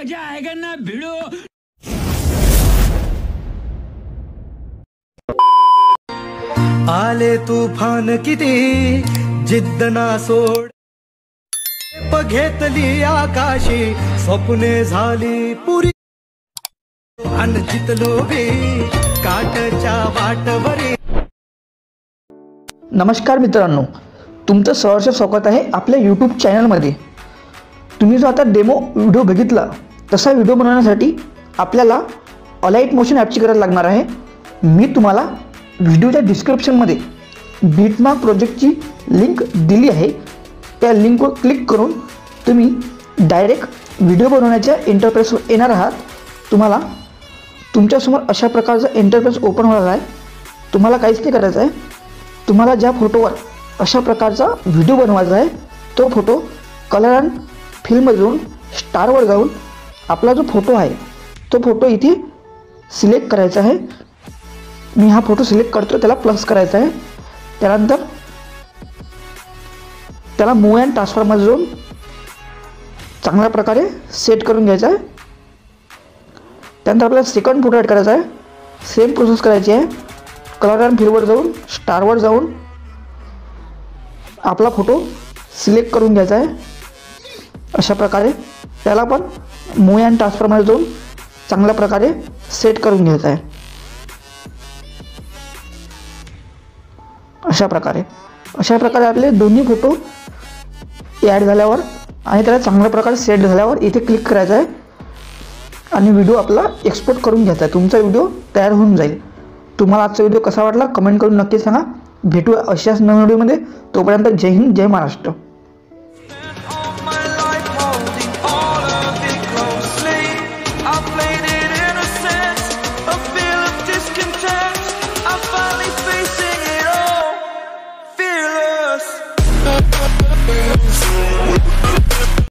मजा आएगा ना भिड़ो। आले तूफान किती जिद्द ना सोड, घेतली आकाशी स्वप्ने झाली पुरी, अन जितलो बी काटच्या वाटवरी। नमस्कार मित्रांनो, तुमचं सहर्ष स्वागत आहे आपल्या यूट्यूब चॅनलमध्ये। तुम्ही जो आता डेमो व्हिडिओ बघितला तसा व्हिडिओ बनवण्यासाठी आपल्याला अलाइट मोशन ॲपची गरज लागणार आहे। मी तुम्हाला व्हिडिओच्या डिस्क्रिप्शनमध्ये बीटमार्क प्रोजेक्टची लिंक दिली आहे। त्या लिंकवर क्लिक करून तुम्ही डायरेक्ट व्हिडिओ बनवण्याच्या इंटरफेसवर येणार आहात। तुम्हाला तुमच्यासमोर अशा प्रकारचा इंटरफेस ओपन होणार आहे। तुम्हाला काहीच नाही करायचं आहे। तुम्हाला ज्या फोटोवर अशा प्रकारचा व्हिडिओ बनवायचा आहे तो फोटो कलर अँड फिल्ममध्ये जाऊन स्टारवर जाऊन आपला जो फोटो आहे तो फोटो इथे सिलेक्ट करायचा आहे। मी हा फोटो सिलेक्ट करतो, त्याला प्लस करायचा आहे। त्यानंतर त्याला मूव अँड ट्रान्सफॉर्ममध्ये जाऊन चांगल्या प्रकारे सेट करून घ्यायचा आहे। त्यानंतर आपल्याला सेकंड फोटो ॲड करायचा आहे। सेम प्रोसेस करायची आहे। कलर अँड फिल्मवर जाऊन स्टारवर जाऊन आपला फोटो सिलेक्ट करून घ्यायचा आहे। अशा प्रकारे त्याला पण मूव अँड ट्रान्सफॉर्ममध्ये जाऊन चांगल्या प्रकारे सेट करून घ्यायचा आहे। अशा प्रकारे आपले दोन्ही फोटो ॲड झाल्यावर आणि त्याला चांगल्या प्रकारे सेट झाल्यावर इथे क्लिक करायचं आहे आणि व्हिडिओ आपला एक्सपोर्ट करून घ्यायचा आहे। तुमचा व्हिडिओ तयार होऊन जाईल। तुम्हाला आजचा व्हिडिओ कसा वाटला कमेंट करून नक्की सांगा। भेटूया अशाच नवीन व्हिडिओमध्ये। तोपर्यंत जय हिंद, जय महाराष्ट्र।